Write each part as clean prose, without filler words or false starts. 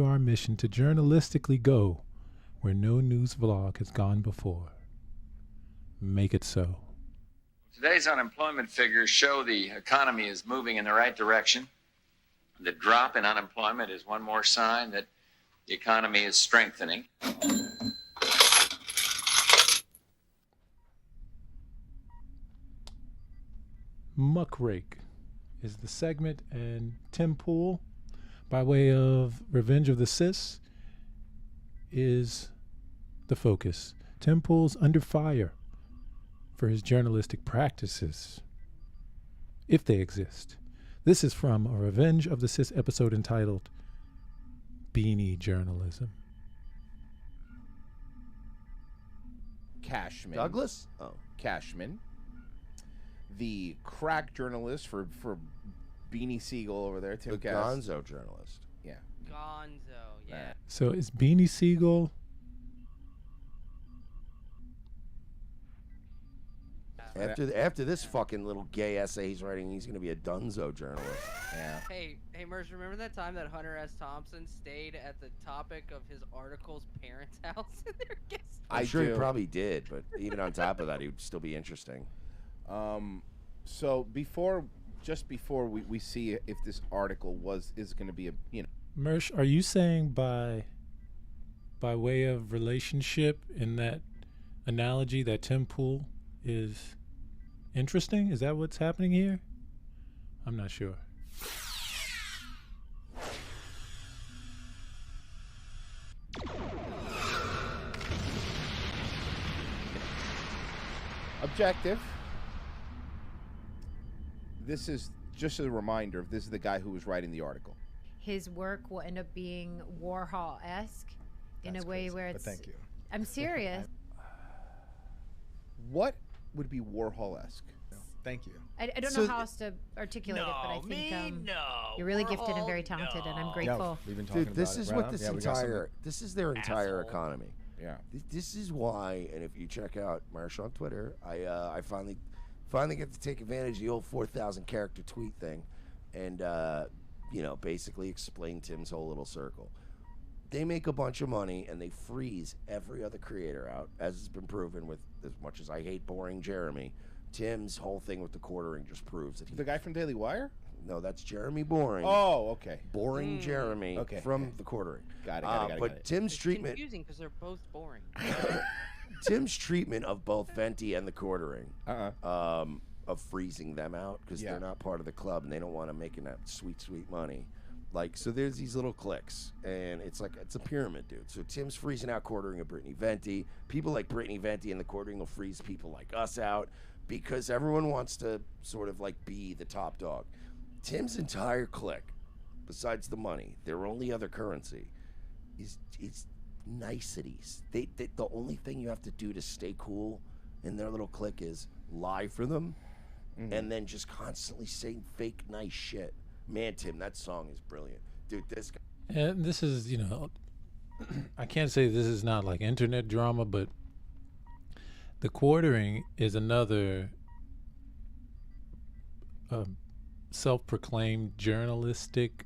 Our mission to journalistically go where no news vlog has gone before. Make it so. Today's unemployment figures show the economy is moving in the right direction. The drop in unemployment is one more sign that the economy is strengthening. Muckrake is the segment, and Tim Pool, by way of Revenge of the Cis, is the focus. Tim Pool's under fire for his journalistic practices, if they exist. This is from a Revenge of the Cis episode entitled Beanie Journalism. Cashman. Douglas? Oh. Cashman. The crack journalist for Beanie Siegel over there, Tim The Cass. Gonzo journalist. Yeah. Gonzo, yeah. So is Beanie Siegel... After this fucking little gay essay he's writing, he's going to be a dunzo journalist. Yeah. Hey, Merce, remember that time that Hunter S. Thompson stayed at the topic of his article's parents' house in their guest? I'm sure he probably did, but even on top of that, he would still be interesting. So just before we see if this article is going to be Mersh, are you saying by way of relationship in that analogy that Tim Pool is interesting? Is that what's happening here? I'm not sure. objective? This is just a reminder of this is the guy who was writing the article. His work will end up being Warhol-esque in a way where it's... But thank you. I'm serious. What would be Warhol-esque? Thank you. I don't know how else to articulate it, but I think you're really gifted and very talented, and I'm grateful. Yeah, we've been talking Dude, this about is it, what right? this Yeah, we got entire, this is their entire economy. Yeah. This is why, and if you check out Marsh on Twitter, I finally get to take advantage of the old 4,000 character tweet thing, and basically explain Tim's whole little circle. They make a bunch of money and they freeze every other creator out, as has been proven with, as much as I hate boring Jeremy, Tim's whole thing with the quartering just proves that he... The guy from Daily Wire? No, that's Jeremy Boring. Oh, okay. Boring Jeremy from the quartering. Got it. But Tim's treatment... It's confusing because they're both boring. Tim's treatment of both Venti and the quartering, of freezing them out because they're not part of the club and they don't want to making that sweet, sweet money. Like, so there's these little cliques, and it's like, it's a pyramid, dude. So Tim's freezing out quartering of Brittany Venti. People like Brittany Venti and the quartering will freeze people like us out because everyone wants to sort of like be the top dog. Tim's entire clique, besides the money, their only other currency is niceties. The only thing you have to do to stay cool in their little clique is lie for them and then just constantly say fake nice shit. Man, Tim, that song is brilliant. Dude, this guy... And this is, I can't say this is not like internet drama, but the quartering is another self-proclaimed journalistic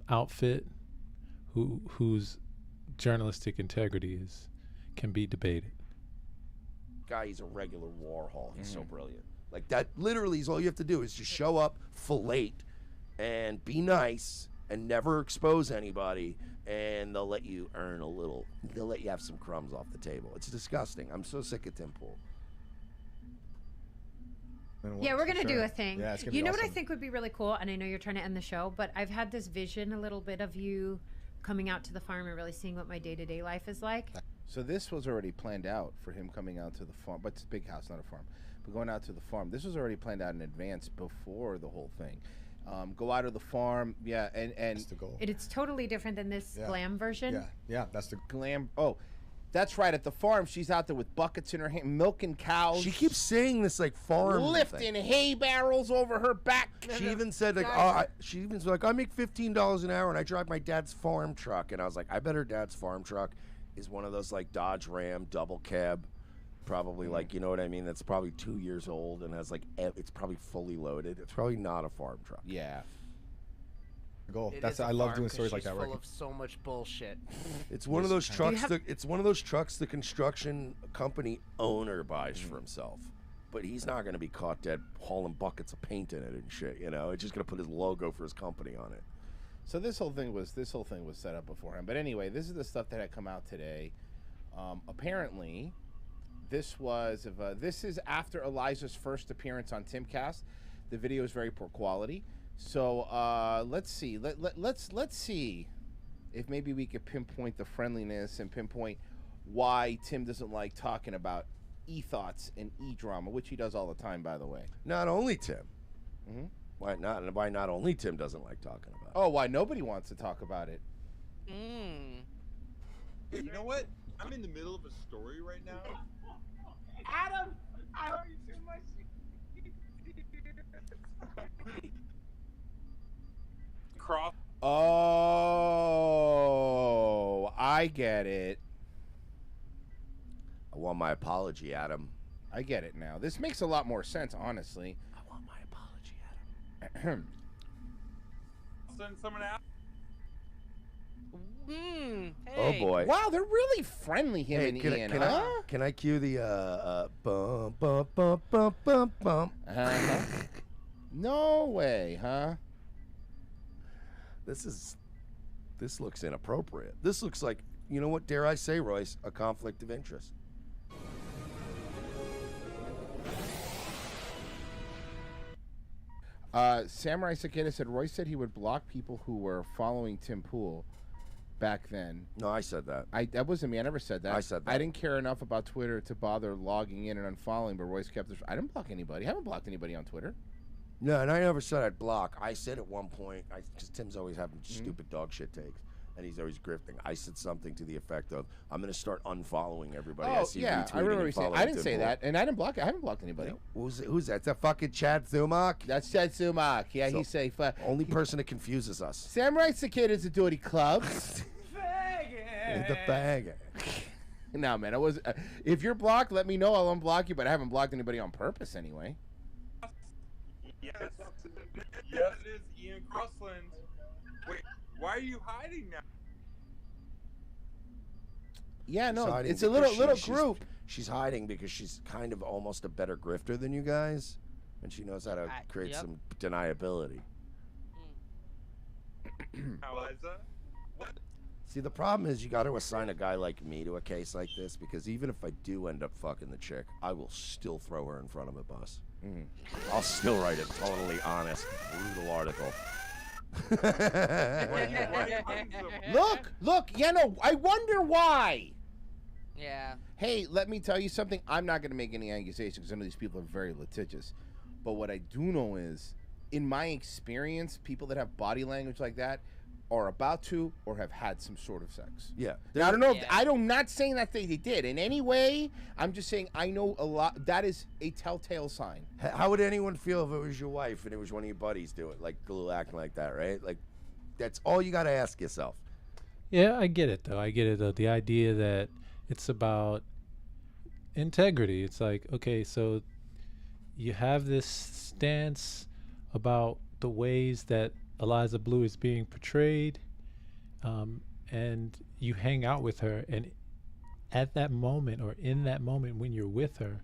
outfit whose journalistic integrity can be debated. Guy, he's a regular Warhol. He's so brilliant. Like, that literally is all you have to do is just show up, fillet, and be nice and never expose anybody, and they'll let you earn a little. They'll let you have some crumbs off the table. It's disgusting. I'm so sick of Tim Pool. Yeah, we're going to do a thing. Yeah, it's gonna be what I awesome. think would be really cool, and I know you're trying to end the show, but I've had this vision a little bit of you coming out to the farm and really seeing what my day-to-day life is like. So this was already planned out for him coming out to the farm, but it's a big house, not a farm. But going out to the farm, this was already planned out in advance before the whole thing. Go out of the farm, and That's the goal. It's totally different than this glam version. Yeah, that's the glam. Oh, that's right. At the farm, she's out there with buckets in her hand, milking cows. She keeps saying this like farm lifting thing. hay barrels over her back. She even said like, she even was like, I make $15 an hour and I drive my dad's farm truck. And I was like, I bet her dad's farm truck is one of those like Dodge Ram double cab, probably like, you know what I mean? That's probably 2 years old and has like, it's probably fully loaded. It's probably not a farm truck. Yeah. goal. It That's is a I love farm doing 'cause stories like she's that. Where I full can- of so much bullshit. It's one of those trucks. have- It's one of those trucks the construction company owner buys for himself, but he's not going to be caught dead hauling buckets of paint in it and shit. You know, it's just going to put his logo for his company on it. So this whole thing was set up beforehand. But anyway, this is the stuff that had come out today. Apparently, this is after Eliza's first appearance on Timcast. The video is very poor quality. So let's see. Let's see if maybe we could pinpoint the friendliness and pinpoint why Tim doesn't like talking about e-thoughts and e-drama, which he does all the time, by the way. Not only Tim. Mm-hmm. Why not? Why not only Tim doesn't like talking about it? Oh, why nobody wants to talk about it? Mm. Hey, you know what? I'm in the middle of a story right now. Adam, I heard you too much. Cross. Oh, I get it. I want my apology, Adam. I get it now. This makes a lot more sense, honestly. I want my apology, Send someone out. Hey. Oh boy. Wow, they're really friendly, him and Ian, huh? Can I cue the bum bum bum bum bum bum? Uh-huh. No way, huh? This looks inappropriate. This looks like, you know what, dare I say, Royce, a conflict of interest. Samurai Cicada said Royce said he would block people who were following Tim Pool back then. No, I said that. That wasn't me. I never said that. I said that. I didn't care enough about Twitter to bother logging in and unfollowing, but Royce kept this. I didn't block anybody. I haven't blocked anybody on Twitter. No, and I never said I'd block. I said at one point, because Tim's always having stupid dog shit takes, and he's always grifting. I said something to the effect of, "I'm going to start unfollowing everybody I Oh see yeah, I retweeting remember and you saying. following I didn't Tim say Pool." that, and I didn't block. I haven't blocked anybody. Yeah. Who's that? Is that fucking Chad Thumak? That's Chad Sumak. Yeah, So, he's safe. Only person that confuses us. Samurai Cicadas a dirty club. The faggot. No, man, I was. If you're blocked, let me know. I'll unblock you. But I haven't blocked anybody on purpose anyway. Yes. Yes, it is Ian Crossland. Wait, why are you hiding now? Yeah, She's no, hiding it's a because little she's- group. She's hiding because she's kind of almost a better grifter than you guys, and she knows how to create Yep. some deniability. Eliza? What? See, the problem is you got to assign a guy like me to a case like this, because even if I do end up fucking the chick, I will still throw her in front of a bus. I'll still write a totally honest, brutal article. Look. Yeah, no, I wonder why. Yeah. Hey, let me tell you something. I'm not going to make any accusations because I know these people are very litigious. But what I do know is, in my experience, people that have body language like that are about to or have had some sort of sex. Yeah. Now, I don't know. Yeah. I'm not saying that they did in any way. I'm just saying I know a lot. That is a telltale sign. How would anyone feel if it was your wife and it was one of your buddies doing, like, acting like that, right? Like, that's all you got to ask yourself. Yeah, I get it though. I get it though. The idea that it's about integrity. It's like, okay, so you have this stance about the ways that Eliza Blue is being portrayed, and you hang out with her, and at that moment or in that moment when you're with her,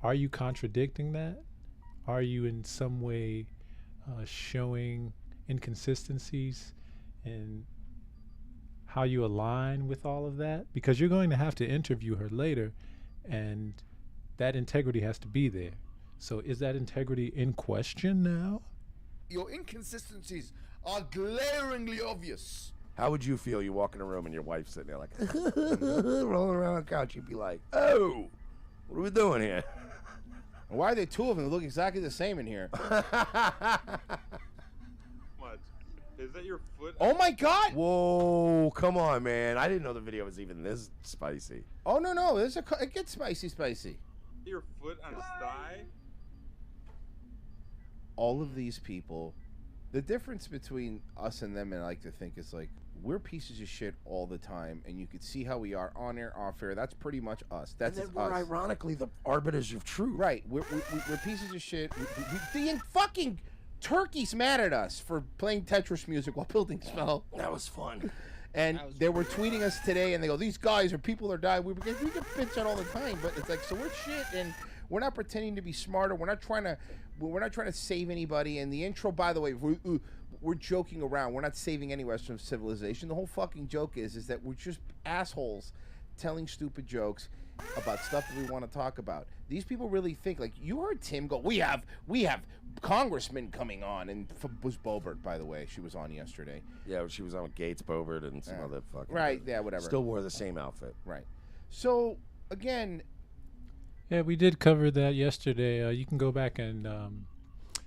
are you contradicting that? Are you in some way showing inconsistencies in how you align with all of that? Because you're going to have to interview her later, and that integrity has to be there. So is that integrity in question now? Your inconsistencies are glaringly obvious. How would you feel? You walk in a room and your wife's sitting there like rolling around on the couch. You'd be like, "Oh, what are we doing here?" Why are there two of them that look exactly the same in here? Much. Is that your foot? Oh my God! Whoa, come on, man! I didn't know the video was even this spicy. Oh no, it gets spicy. Your foot on his thigh? All of these people, the difference between us and them, and I like to think, is like we're pieces of shit all the time, and you could see how we are on air, off air. That's pretty much us. That's And then we're us. ironically the arbiters of truth. Right. We're pieces of shit. The fucking Turkey's mad at us for playing Tetris music while buildings fell. That was fun. And they were tweeting us today, and they go, "These guys or people are dying." We get bitch out all the time, but it's like, so we're shit, and we're not pretending to be smarter. We're not trying to save anybody. And the intro, by the way, we're joking around. We're not saving any Western civilization. The whole fucking joke is that we're just assholes telling stupid jokes about stuff that we want to talk about. These people really think, like, you heard Tim go, we have congressmen coming on, and was Boebert, by the way. She was on yesterday. Yeah, she was on with Gates, Boebert, and some other fucking... Right, yeah, whatever. Still wore the same outfit. Right. So, again... Yeah, we did cover that yesterday. You can go back and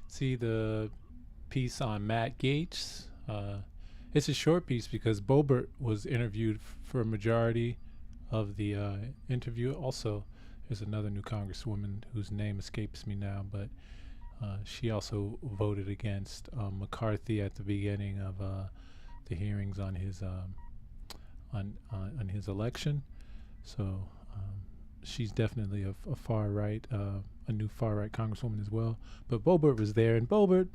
see the piece on Matt Gaetz. It's a short piece because Boebert was interviewed for a majority of the interview. Also, there's another new congresswoman whose name escapes me now, but she also voted against McCarthy at the beginning of the hearings on his on his election. So she's definitely a far right, a new far right congresswoman as well. But Boebert was there, and Boebert,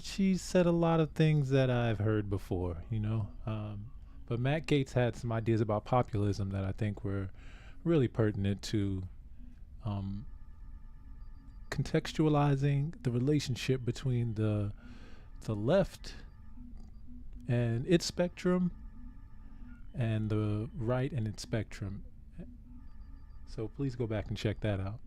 she said a lot of things that I've heard before, you know. But Matt Gaetz had some ideas about populism that I think were really pertinent to contextualizing the relationship between the left and its spectrum and the right and its spectrum. So please go back and check that out.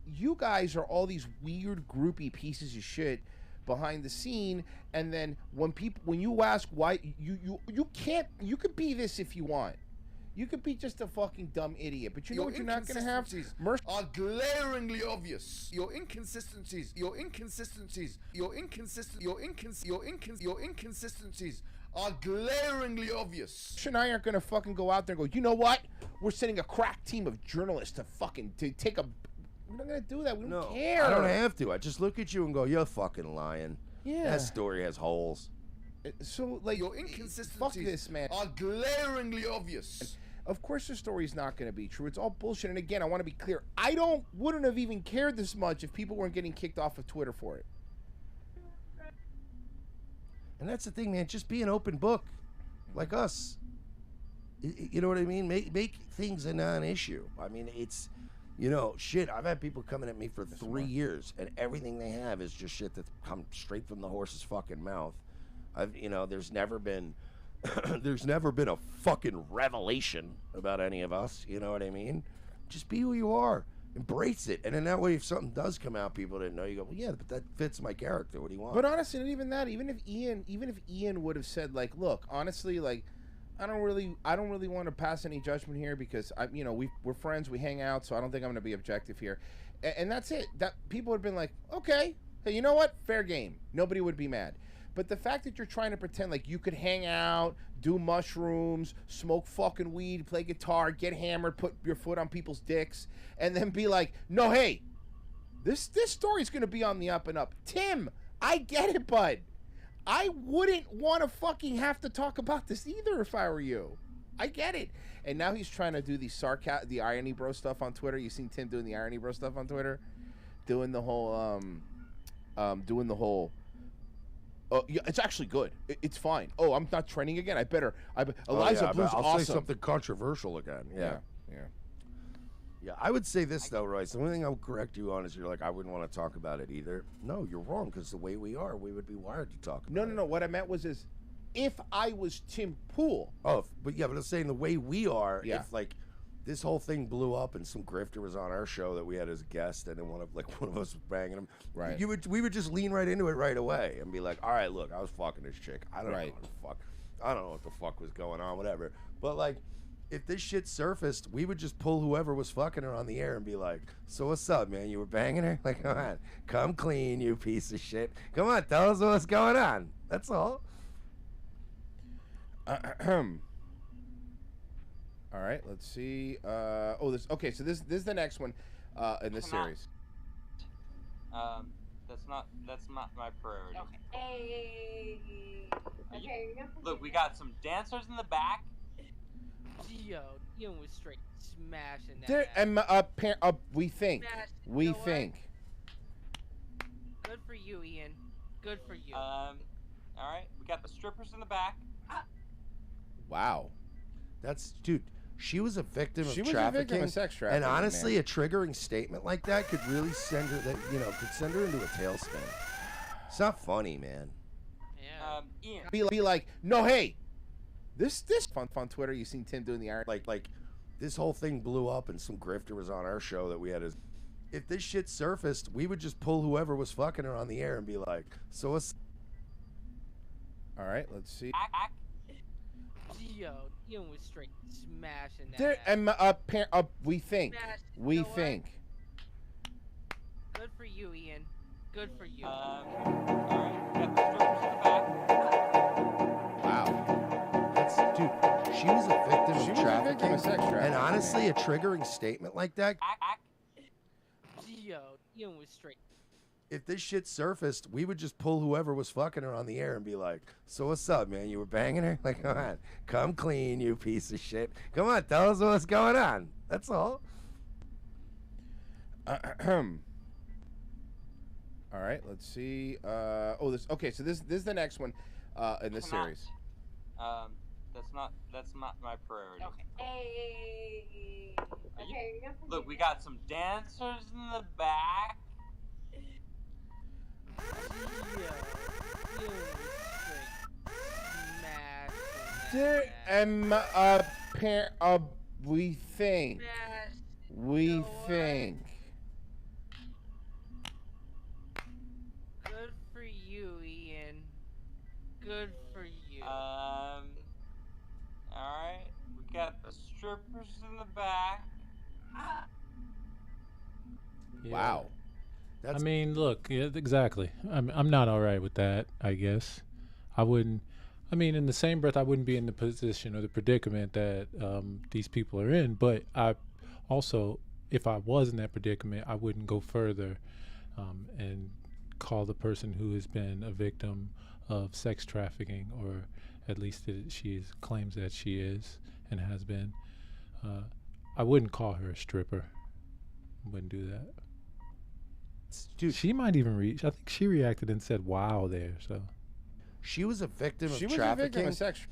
You guys are all these weird groupie pieces of shit behind the scene, and then when you ask why you can't, you could be this if you want. You could be just a fucking dumb idiot, but you know what you're not gonna have? Are glaringly obvious. Your inconsistencies are glaringly obvious. Mersh and I aren't gonna fucking go out there and go, you know what? We're sending a crack team of journalists to take a... We're not gonna do that. We don't care. I don't have to. I just look at you and go, you're fucking lying. Yeah. That story has holes. So, like, your inconsistencies fuck this, man. Are glaringly obvious. Of course the story's not going to be true. It's all bullshit. And again, I want to be clear. Wouldn't have even cared this much if people weren't getting kicked off of Twitter for it. And that's the thing, man. Just be an open book, like us. You know what I mean? Make things a non-issue. I mean, it's, you know, shit. I've had people coming at me for 3 years, and everything they have is just shit that's come straight from the horse's fucking mouth. There's never been a fucking revelation about any of us. You know what I mean? Just be who you are. Embrace it. And in that way, if something does come out people didn't know, you go, well, yeah, but that fits my character. What do you want? But honestly, not even that. Even if Ian would have said, like, look, honestly, like, I don't really want to pass any judgment here because we're friends, we hang out, so I don't think I'm going to be objective here. And that's it. That people would have been like, okay, hey, you know what? Fair game. Nobody would be mad. But the fact that you're trying to pretend like you could hang out, do mushrooms, smoke fucking weed, play guitar, get hammered, put your foot on people's dicks, and then be like, no, hey, this story's going to be on the up and up. Tim, I get it, bud. I wouldn't want to fucking have to talk about this either if I were you. I get it. And now he's trying to do the irony bro stuff on Twitter. You seen Tim doing the irony bro stuff on Twitter? Doing the whole, yeah, it's actually good. It's fine. Oh, I'm not trending again. Eliza Blue's I'll awesome. say something controversial again. Yeah, I would say this, though, Royce. The only thing I'll correct you on is you're like, I wouldn't want to talk about it either. No, you're wrong, because the way we are, we would be wired to talk about it. No. What I meant was if I was Tim Pool. Oh, but I'm saying the way we are, Yeah. if, like, this whole thing blew up and some grifter was on our show that we had as a guest and then one of us was banging him, right? We would just lean right into it right away and be like, all right, look, I was fucking this chick. I don't know what the fuck was going on, whatever. But, like, if this shit surfaced, we would just pull whoever was fucking her on the air and be like, so what's up, man? You were banging her? Like, come on. Come clean, you piece of shit. Come on, tell us what's going on. That's all. All right, let's see. So this is the next one in this series. That's not my priority. Okay. Okay. Look, we got some dancers in the back. Yo, Ian was straight smashing that. We think. Go Good for you, Ian. Good for you. All right, we got the strippers in the back. Wow. That's dude. She was a victim She of was a trafficking, victim of sex trafficking, and honestly, man. a triggering statement like that could really send her could send her into a tailspin. It's not funny, man. Yeah. Ian. Be like, no, hey, this fun Twitter. You seen Tim doing the iron? Like, this whole thing blew up, and some grifter was on our show that we had. If this shit surfaced, we would just pull whoever was fucking her on the air and be like, so what's. All right, let's see. Yo, Ian was straight smashing that. There, ass. we think. Smash. We You know what? think. Good for you, Ian. Good for you. All right, we got the strippers in the back. Wow. That's dude. She was a victim She of was a trafficking, victim of sex trafficking. and honestly, a triggering statement like that. Yo, Ian was straight. If this shit surfaced, we would just pull whoever was fucking her on the air and be like, so what's up, man? You were banging her? Like, come on. Come clean, you piece of shit. Come on, tell us what's going on. That's all. All right, let's see. Okay, so this is the next one in this Come on. series. That's not my priority. Hey. Okay. Look, we got some dancers in the back. Yo, Ian was straight smashing that There ass. we think. Smash. We You know what? think. Good for you, Ian. Good for you. All right, we got the strippers in the back. Yeah. Wow. I mean, look, yeah, exactly. I'm not all right with that, I guess. I wouldn't. I mean, in the same breath, I wouldn't be in the position or the predicament that these people are in. But I also, if I was in that predicament, I wouldn't go further and call the person who has been a victim of sex trafficking, or at least claims that she is and has been. I wouldn't call her a stripper. Wouldn't do that. Dude, She might even reach. I think she reacted and said "wow" there. So she was a victim She of was a trafficking. victim of sex.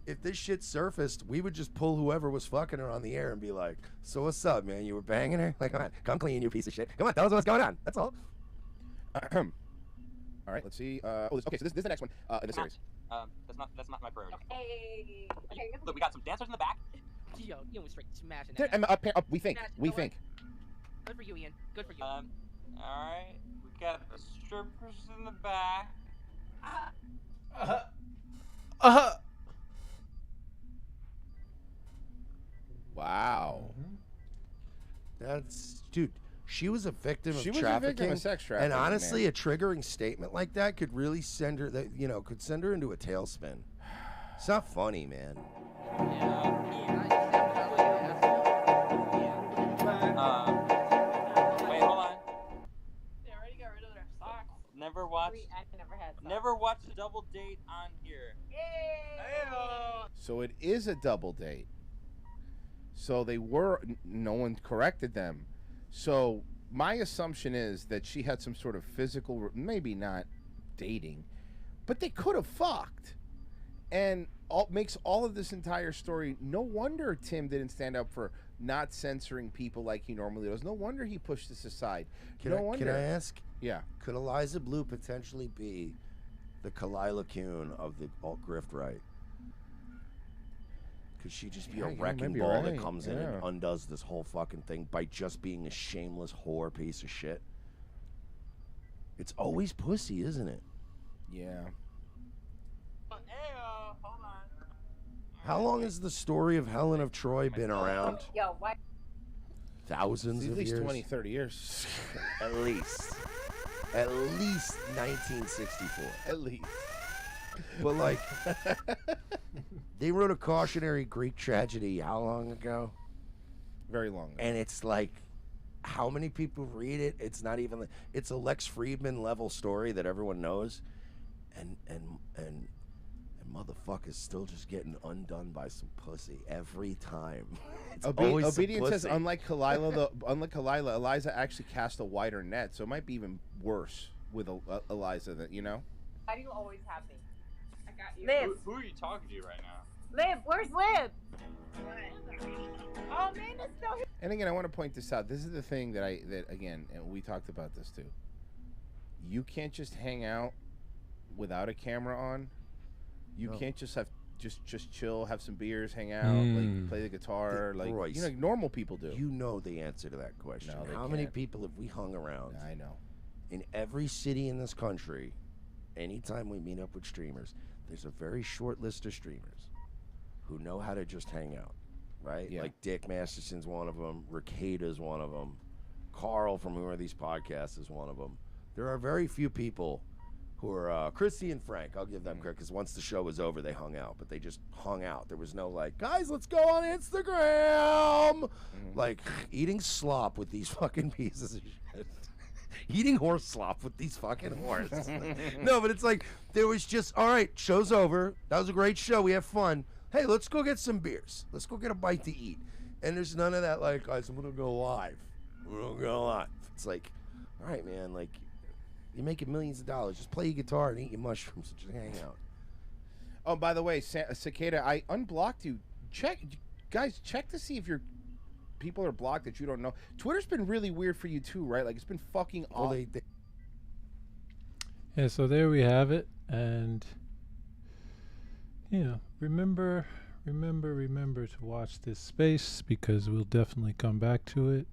If this shit surfaced, we would just pull whoever was fucking her on the air and be like, so what's up, man? You were banging her? Like, come on, come clean, you piece of shit. Come on, tell us what's going on. That's all. All right, let's see. Okay, so this is the next one in the series. That's not my priority. Hey. Okay. Look, we got some dancers in the back. Yo, Ian was straight smashing There, that ass. we think. Smash. We You know think. what? Good for you, Ian. Good for you. All right, we got the strippers in the back. Wow. That's dude. She was a victim She of was a trafficking, victim of sex trafficking, and honestly, man. a triggering statement like that could really send her could send her into a tailspin. It's not funny, man. Yeah, Ian, I definitely Wait, hold on. They already got rid of their socks. Never watched. I never had socks. Never watched a double date on here. Yay. So it is a double date. So they were. No one corrected them. So my assumption is that she had some sort of physical, maybe not dating, but they could have fucked. And makes all of this entire story. No wonder Tim didn't stand up for not censoring people like he normally does. No wonder he pushed this aside. Can I ask? Yeah. Could Eliza Blue potentially be the Kalila Kuhn of the alt grift right? Could she just be Yeah, a yeah, wrecking maybe ball right, that comes in and yeah. undoes this whole fucking thing by just being a shameless whore piece of shit? It's always pussy, isn't it? Yeah. Hold on. How long has the story of Helen of Troy been around? Yo, what? Thousands At of least years? 20, 30 years. At least. At least 1964. At least. But like, they wrote a cautionary Greek tragedy how long ago? Very long. And it's like, how many people read it? It's not even. It's a Lex Friedman level story that everyone knows, and motherfuckers still just getting undone by some pussy every time. It's always some Obedience says, pussy. unlike Kalila, Eliza actually cast a wider net, so it might be even worse. with Eliza. That you know. Why do you always have me? I got you. Who, Liv. who are you talking to right now? Liv, where's Liv? Oh, man, it's still here. And again, I want to point this out. This is the thing that again, and we talked about this too. You can't just hang out without a camera on. You can't just have just chill, have some beers, hang out, like play the guitar, like Royce, you know, like normal people do. You know the answer to that question. No, they How many can't. people have we hung around? I know. In every city in this country, anytime we meet up with streamers, there's a very short list of streamers who know how to just hang out, right? Yeah. Like Dick Masterson's one of them, Ricada's one of them, Carl from Who Are These Podcasts is one of them. There are very few people who are, Chrissy and Frank, I'll give them credit, because once the show was over, they hung out, but they just hung out. There was no like, guys, let's go on Instagram! Like, eating slop with these fucking pieces of shit. Eating horse slop with these fucking horses. No, but it's like, there was just, all right, show's over. That was a great show. We have fun. Hey, let's go get some beers. Let's go get a bite to eat. And there's none of that, like, guys, I'm going to go live. We're going to go live. It's like, all right, man, like, you're making millions of dollars. Just play your guitar and eat your mushrooms and just hang out. Oh, by the way, Cicada, I unblocked you. Check to see if your people are blocked that you don't know. Twitter's been really weird for you too, right? Like it's been fucking off. Yeah, so there we have it, and remember to watch this space because we'll definitely come back to it.